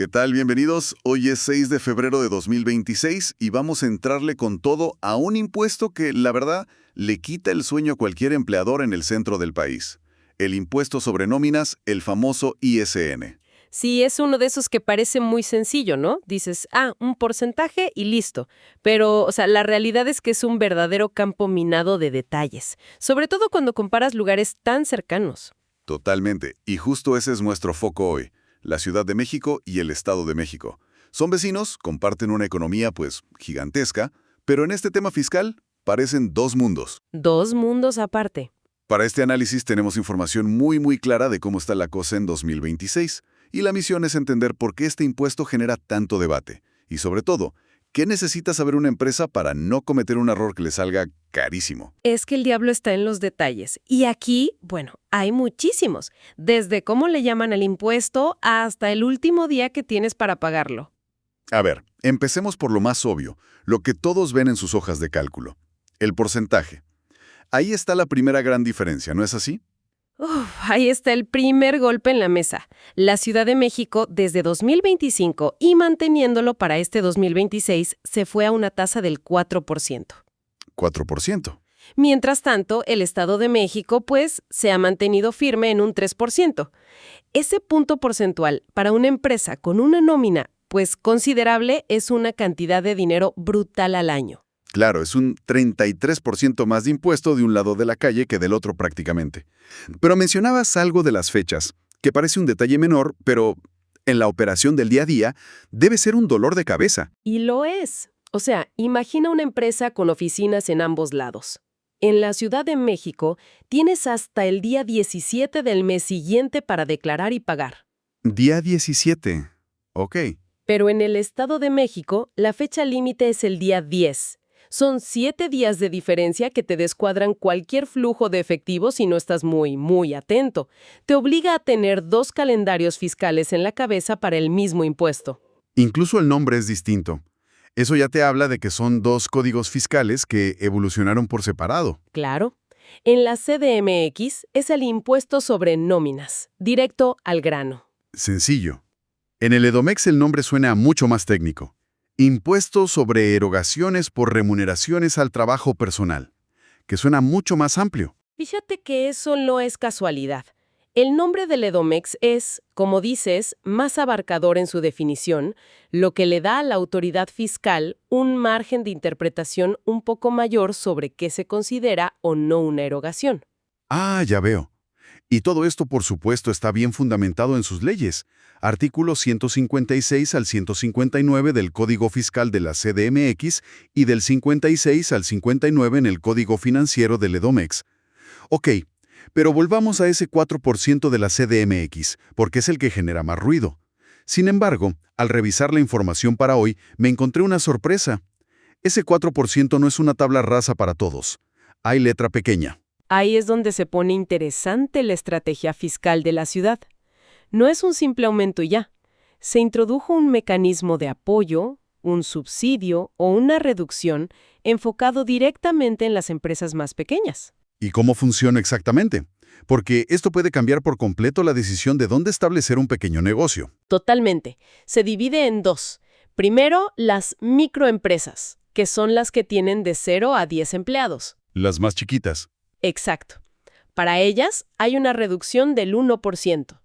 ¿Qué tal? Bienvenidos. Hoy es 6 de febrero de 2026 y vamos a entrarle con todo a un impuesto que, la verdad, le quita el sueño a cualquier empleador en el centro del país. El impuesto sobre nóminas, el famoso ISN. Sí, es uno de esos que parece muy sencillo, ¿no? Dices, un porcentaje y listo. Pero, la realidad es que es un verdadero campo minado de detalles, sobre todo cuando comparas lugares tan cercanos. Totalmente. Y justo ese es nuestro foco hoy. La Ciudad de México y el Estado de México. Son vecinos, comparten una economía, pues, gigantesca, pero en este tema fiscal parecen dos mundos. Dos mundos aparte. Para este análisis tenemos información muy clara de cómo está la cosa en 2026, y la misión es entender por qué este impuesto genera tanto debate, y sobre todo, ¿qué necesita saber una empresa para no cometer un error que le salga carísimo? Es que el diablo está en los detalles. Y aquí, hay muchísimos. Desde cómo le llaman al impuesto hasta el último día que tienes para pagarlo. A ver, empecemos por lo más obvio, lo que todos ven en sus hojas de cálculo, el porcentaje. Ahí está la primera gran diferencia, ¿no es así? Ahí está el primer golpe en la mesa. La Ciudad de México, desde 2025 y manteniéndolo para este 2026, se fue a una tasa del 4%. 4%. Mientras tanto, el Estado de México, se ha mantenido firme en un 3%. Ese punto porcentual para una empresa con una nómina, considerable, es una cantidad de dinero brutal al año. Claro, es un 33% más de impuesto de un lado de la calle que del otro prácticamente. Pero mencionabas algo de las fechas, que parece un detalle menor, pero en la operación del día a día debe ser un dolor de cabeza. Y lo es. Imagina una empresa con oficinas en ambos lados. En la Ciudad de México, tienes hasta el día 17 del mes siguiente para declarar y pagar. Día 17. Ok. Pero en el Estado de México, la fecha límite es el día 10. Son 7 días de diferencia que te descuadran cualquier flujo de efectivo si no estás muy atento. Te obliga a tener 2 calendarios fiscales en la cabeza para el mismo impuesto. Incluso el nombre es distinto. Eso ya te habla de que son dos códigos fiscales que evolucionaron por separado. Claro. En la CDMX es el impuesto sobre nóminas, directo al grano. Sencillo. En el EDOMEX el nombre suena mucho más técnico. Impuesto sobre erogaciones por remuneraciones al trabajo personal, que suena mucho más amplio. Fíjate que eso no es casualidad. El nombre del EDOMEX es, como dices, más abarcador en su definición, lo que le da a la autoridad fiscal un margen de interpretación un poco mayor sobre qué se considera o no una erogación. Ah, ya veo. Y todo esto, por supuesto, está bien fundamentado en sus leyes. Artículos 156 al 159 del Código Fiscal de la CDMX y del 56 al 59 en el Código Financiero del EDOMEX. Ok, pero volvamos a ese 4% de la CDMX, porque es el que genera más ruido. Sin embargo, al revisar la información para hoy, me encontré una sorpresa. Ese 4% no es una tabla rasa para todos. Hay letra pequeña. Ahí es donde se pone interesante la estrategia fiscal de la ciudad. No es un simple aumento y ya. Se introdujo un mecanismo de apoyo, un subsidio o una reducción enfocado directamente en las empresas más pequeñas. ¿Y cómo funciona exactamente? Porque esto puede cambiar por completo la decisión de dónde establecer un pequeño negocio. Totalmente. Se divide en dos. Primero, las microempresas, que son las que tienen de 0 a 10 empleados. Las más chiquitas. Exacto. Para ellas hay una reducción del 1%.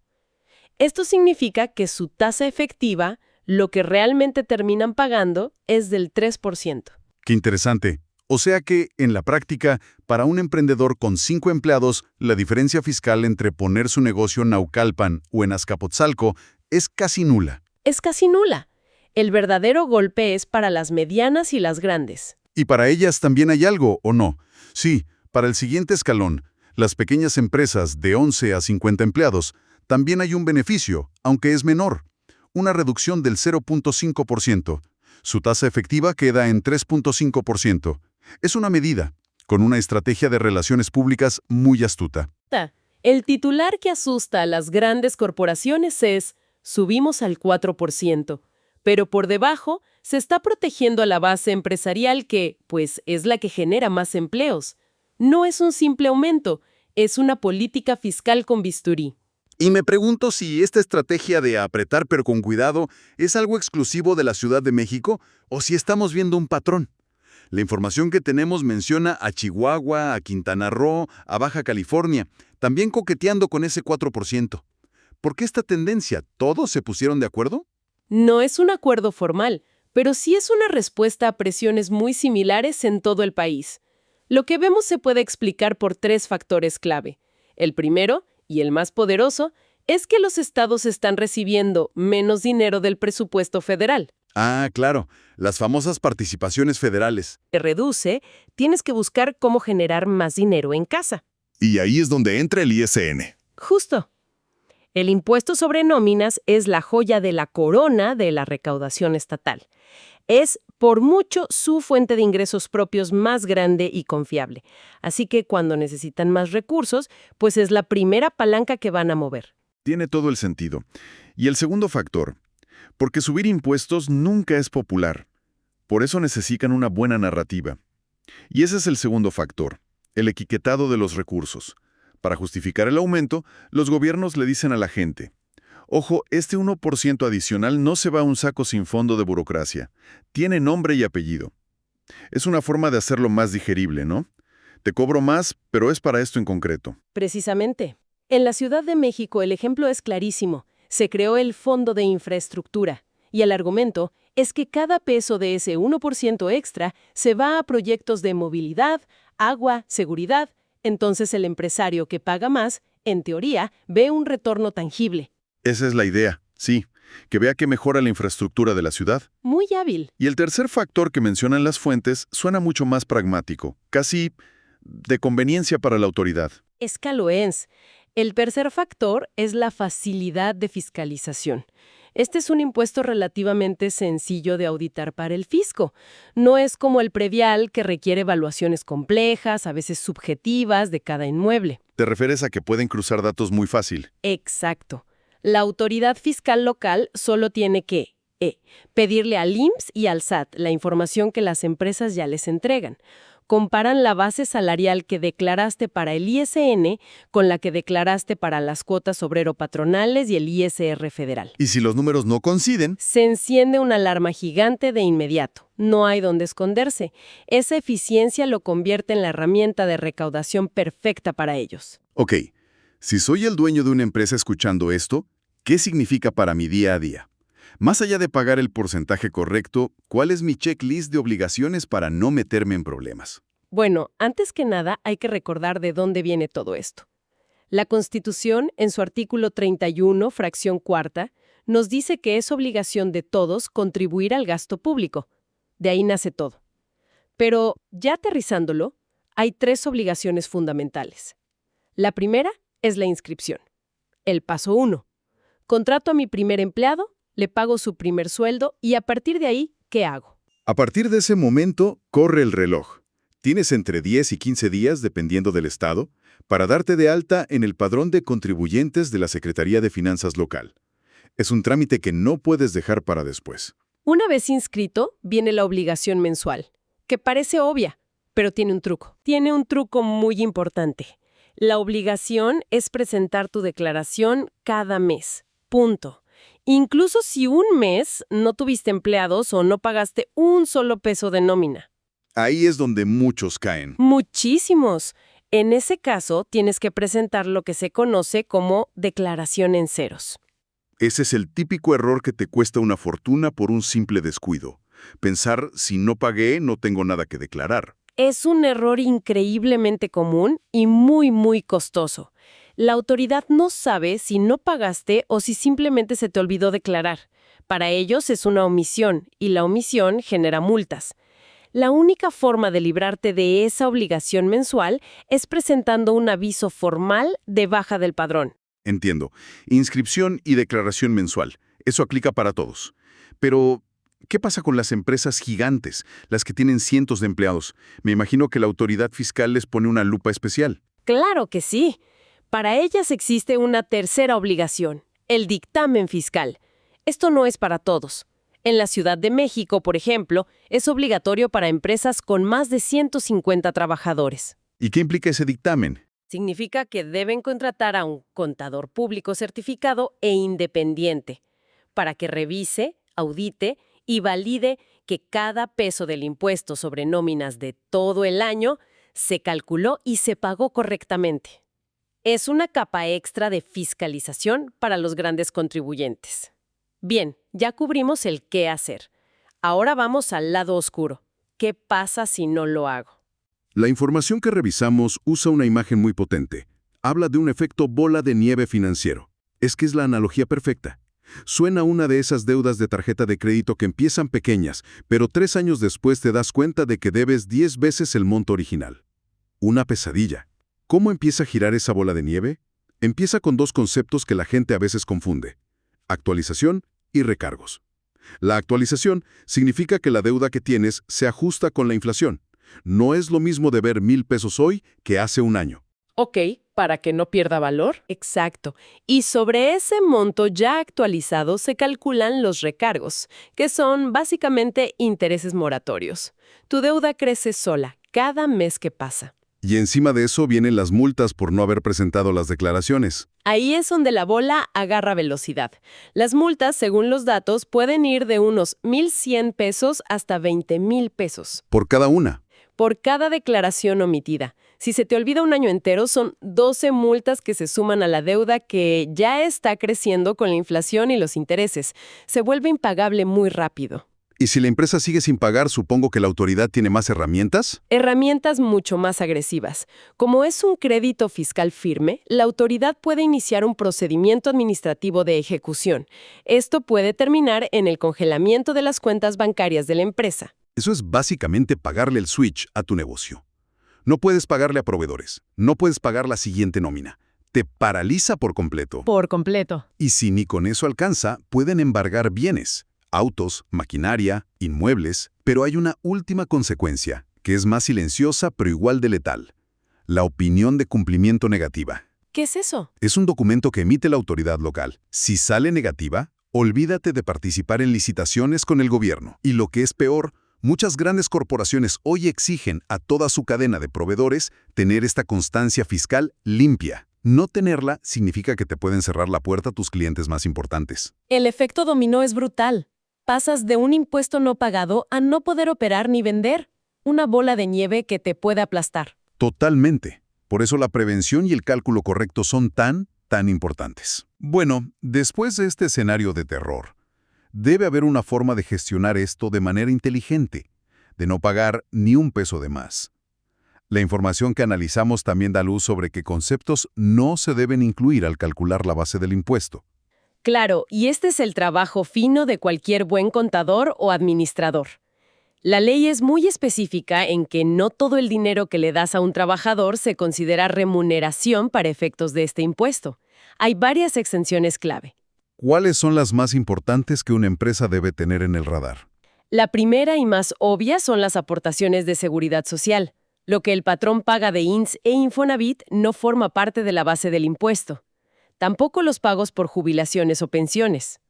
Esto significa que su tasa efectiva, lo que realmente terminan pagando, es del 3%. Qué interesante. O sea que, en la práctica, para un emprendedor con 5 empleados, la diferencia fiscal entre poner su negocio en Naucalpan o en Azcapotzalco es casi nula. Es casi nula. El verdadero golpe es para las medianas y las grandes. ¿Y para ellas también hay algo, o no? Sí, para el siguiente escalón, las pequeñas empresas de 11 a 50 empleados, también hay un beneficio, aunque es menor. Una reducción del 0.5%. Su tasa efectiva queda en 3.5%. Es una medida, con una estrategia de relaciones públicas muy astuta. El titular que asusta a las grandes corporaciones es subimos al 4%, pero por debajo se está protegiendo a la base empresarial que, es la que genera más empleos. No es un simple aumento, es una política fiscal con bisturí. Y me pregunto si esta estrategia de apretar pero con cuidado es algo exclusivo de la Ciudad de México o si estamos viendo un patrón. La información que tenemos menciona a Chihuahua, a Quintana Roo, a Baja California, también coqueteando con ese 4%. ¿Por qué esta tendencia? ¿Todos se pusieron de acuerdo? No es un acuerdo formal, pero sí es una respuesta a presiones muy similares en todo el país. Lo que vemos se puede explicar por tres factores clave. El primero, y el más poderoso, es que los estados están recibiendo menos dinero del presupuesto federal. Ah, claro, las famosas participaciones federales. Se reduce, tienes que buscar cómo generar más dinero en casa. Y ahí es donde entra el ISN. Justo. El impuesto sobre nóminas es la joya de la corona de la recaudación estatal. Es, por mucho, su fuente de ingresos propios más grande y confiable. Así que cuando necesitan más recursos, pues es la primera palanca que van a mover. Tiene todo el sentido. Y el segundo factor, porque subir impuestos nunca es popular. Por eso necesitan una buena narrativa. Y ese es el segundo factor, el etiquetado de los recursos. Para justificar el aumento, los gobiernos le dicen a la gente, ojo, este 1% adicional no se va a un saco sin fondo de burocracia. Tiene nombre y apellido. Es una forma de hacerlo más digerible, ¿no? Te cobro más, pero es para esto en concreto. Precisamente. En la Ciudad de México el ejemplo es clarísimo. Se creó el Fondo de Infraestructura. Y el argumento es que cada peso de ese 1% extra se va a proyectos de movilidad, agua, seguridad. Entonces el empresario que paga más, en teoría, ve un retorno tangible. Esa es la idea, sí, que vea que mejora la infraestructura de la ciudad. Muy hábil. Y el tercer factor que mencionan las fuentes suena mucho más pragmático, casi de conveniencia para la autoridad. Es que lo es. El tercer factor es la facilidad de fiscalización. Este es un impuesto relativamente sencillo de auditar para el fisco. No es como el predial que requiere evaluaciones complejas, a veces subjetivas, de cada inmueble. ¿Te refieres a que pueden cruzar datos muy fácil? Exacto. La autoridad fiscal local solo tiene que pedirle al IMSS y al SAT la información que las empresas ya les entregan. Comparan la base salarial que declaraste para el ISN con la que declaraste para las cuotas obrero-patronales y el ISR federal. Y si los números no coinciden, Se enciende una alarma gigante de inmediato. No hay dónde esconderse. Esa eficiencia lo convierte en la herramienta de recaudación perfecta para ellos. Ok, si soy el dueño de una empresa escuchando esto, ¿qué significa para mi día a día? Más allá de pagar el porcentaje correcto, ¿cuál es mi checklist de obligaciones para no meterme en problemas? Bueno, antes que nada hay que recordar de dónde viene todo esto. La Constitución, en su artículo 31, fracción cuarta, nos dice que es obligación de todos contribuir al gasto público. De ahí nace todo. Pero, ya aterrizándolo, hay tres obligaciones fundamentales. La primera es la inscripción. El paso 1. Contrato a mi primer empleado, le pago su primer sueldo y a partir de ahí, ¿qué hago? A partir de ese momento, corre el reloj. Tienes entre 10 y 15 días, dependiendo del estado, para darte de alta en el padrón de contribuyentes de la Secretaría de Finanzas local. Es un trámite que no puedes dejar para después. Una vez inscrito, viene la obligación mensual, que parece obvia, pero tiene un truco. Tiene un truco muy importante. La obligación es presentar tu declaración cada mes. Punto. Incluso si un mes no tuviste empleados o no pagaste un solo peso de nómina. Ahí es donde muchos caen. Muchísimos. En ese caso, tienes que presentar lo que se conoce como declaración en ceros. Ese es el típico error que te cuesta una fortuna por un simple descuido. Pensar, si no pagué, no tengo nada que declarar. Es un error increíblemente común y muy, muy costoso. La autoridad no sabe si no pagaste o si simplemente se te olvidó declarar. Para ellos es una omisión y la omisión genera multas. La única forma de librarte de esa obligación mensual es presentando un aviso formal de baja del padrón. Entiendo. Inscripción y declaración mensual. Eso aplica para todos. Pero, ¿qué pasa con las empresas gigantes, las que tienen cientos de empleados? Me imagino que la autoridad fiscal les pone una lupa especial. Claro que sí. Para ellas existe una tercera obligación, el dictamen fiscal. Esto no es para todos. En la Ciudad de México, por ejemplo, es obligatorio para empresas con más de 150 trabajadores. ¿Y qué implica ese dictamen? Significa que deben contratar a un contador público certificado e independiente para que revise, audite y valide que cada peso del impuesto sobre nóminas de todo el año se calculó y se pagó correctamente. Es una capa extra de fiscalización para los grandes contribuyentes. Bien, ya cubrimos el qué hacer. Ahora vamos al lado oscuro. ¿Qué pasa si no lo hago? La información que revisamos usa una imagen muy potente. Habla de un efecto bola de nieve financiero. Es que es la analogía perfecta. Suena a una de esas deudas de tarjeta de crédito que empiezan pequeñas, pero 3 años después te das cuenta de que debes 10 veces el monto original. Una pesadilla. ¿Cómo empieza a girar esa bola de nieve? Empieza con 2 conceptos que la gente a veces confunde: actualización y recargos. La actualización significa que la deuda que tienes se ajusta con la inflación. No es lo mismo deber 1,000 pesos hoy que hace un año. Ok, para que no pierda valor. Exacto. Y sobre ese monto ya actualizado se calculan los recargos, que son básicamente intereses moratorios. Tu deuda crece sola cada mes que pasa. Y encima de eso vienen las multas por no haber presentado las declaraciones. Ahí es donde la bola agarra velocidad. Las multas, según los datos, pueden ir de unos 1,100 pesos hasta 20,000 pesos. Por cada una. Por cada declaración omitida. Si se te olvida un año entero, son 12 multas que se suman a la deuda que ya está creciendo con la inflación y los intereses. Se vuelve impagable muy rápido. Y si la empresa sigue sin pagar, supongo que la autoridad tiene más herramientas. Herramientas mucho más agresivas. Como es un crédito fiscal firme, la autoridad puede iniciar un procedimiento administrativo de ejecución. Esto puede terminar en el congelamiento de las cuentas bancarias de la empresa. Eso es básicamente pagarle el switch a tu negocio. No puedes pagarle a proveedores. No puedes pagar la siguiente nómina. Te paraliza por completo. Por completo. Y si ni con eso alcanza, pueden embargar bienes. Autos, maquinaria, inmuebles, pero hay una última consecuencia, que es más silenciosa pero igual de letal: la opinión de cumplimiento negativa. ¿Qué es eso? Es un documento que emite la autoridad local. Si sale negativa, olvídate de participar en licitaciones con el gobierno. Y lo que es peor, muchas grandes corporaciones hoy exigen a toda su cadena de proveedores tener esta constancia fiscal limpia. No tenerla significa que te pueden cerrar la puerta a tus clientes más importantes. El efecto dominó es brutal. Pasas de un impuesto no pagado a no poder operar ni vender. Una bola de nieve que te puede aplastar. Totalmente. Por eso la prevención y el cálculo correcto son tan importantes. Bueno, después de este escenario de terror, debe haber una forma de gestionar esto de manera inteligente, de no pagar ni un peso de más. La información que analizamos también da luz sobre qué conceptos no se deben incluir al calcular la base del impuesto. Claro, y este es el trabajo fino de cualquier buen contador o administrador. La ley es muy específica en que no todo el dinero que le das a un trabajador se considera remuneración para efectos de este impuesto. Hay varias exenciones clave. ¿Cuáles son las más importantes que una empresa debe tener en el radar? La primera y más obvia son las aportaciones de seguridad social. Lo que el patrón paga de INSS e Infonavit no forma parte de la base del impuesto. Tampoco los pagos por jubilaciones o pensiones.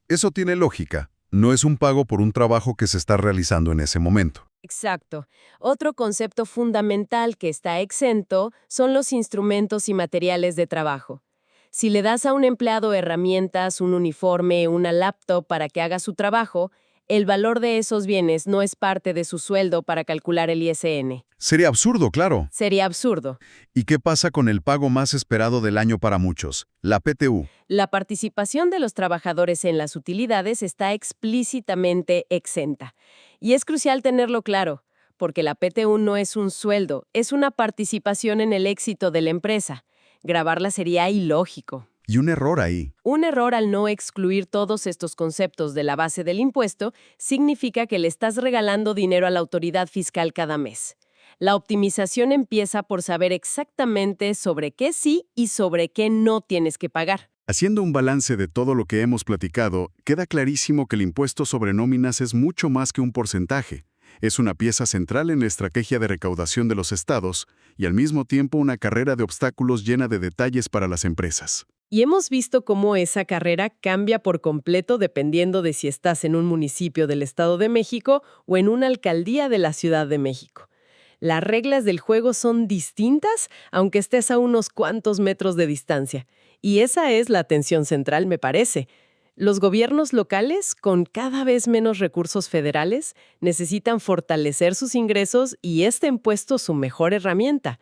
Eso tiene lógica. No es un pago por un trabajo que se está realizando en ese momento. Exacto. Otro concepto fundamental que está exento son los instrumentos y materiales de trabajo. Si le das a un empleado herramientas, un uniforme, una laptop para que haga su trabajo, el valor de esos bienes no es parte de su sueldo para calcular el ISN. Sería absurdo, claro. Sería absurdo. ¿Y qué pasa con el pago más esperado del año para muchos, la PTU? La participación de los trabajadores en las utilidades está explícitamente exenta. Y es crucial tenerlo claro, porque la PTU no es un sueldo, es una participación en el éxito de la empresa. Grabarla sería ilógico. Y un error ahí. Un error al no excluir todos estos conceptos de la base del impuesto significa que le estás regalando dinero a la autoridad fiscal cada mes. La optimización empieza por saber exactamente sobre qué sí y sobre qué no tienes que pagar. Haciendo un balance de todo lo que hemos platicado, queda clarísimo que el impuesto sobre nóminas es mucho más que un porcentaje. Es una pieza central en la estrategia de recaudación de los estados y al mismo tiempo una carrera de obstáculos llena de detalles para las empresas. Y hemos visto cómo esa carrera cambia por completo dependiendo de si estás en un municipio del Estado de México o en una alcaldía de la Ciudad de México. Las reglas del juego son distintas, aunque estés a unos cuantos metros de distancia. Y esa es la tensión central, me parece. Los gobiernos locales, con cada vez menos recursos federales, necesitan fortalecer sus ingresos y este impuesto su mejor herramienta.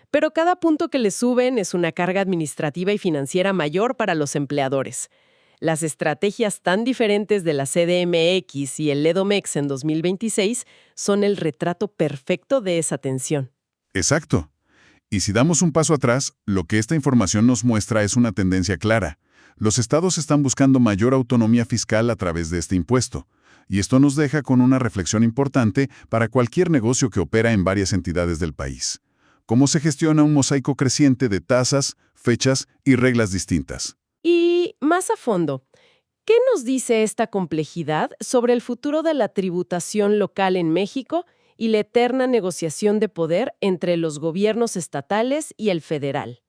Pero cada punto que le suben es una carga administrativa y financiera mayor para los empleadores. Las estrategias tan diferentes de la CDMX y el LEDOMEX en 2026 son el retrato perfecto de esa tensión. Exacto. Y si damos un paso atrás, lo que esta información nos muestra es una tendencia clara. Los estados están buscando mayor autonomía fiscal a través de este impuesto. Y esto nos deja con una reflexión importante para cualquier negocio que opera en varias entidades del país. ¿Cómo se gestiona un mosaico creciente de tasas, fechas y reglas distintas? Y más a fondo, ¿qué nos dice esta complejidad sobre el futuro de la tributación local en México y la eterna negociación de poder entre los gobiernos estatales y el federal?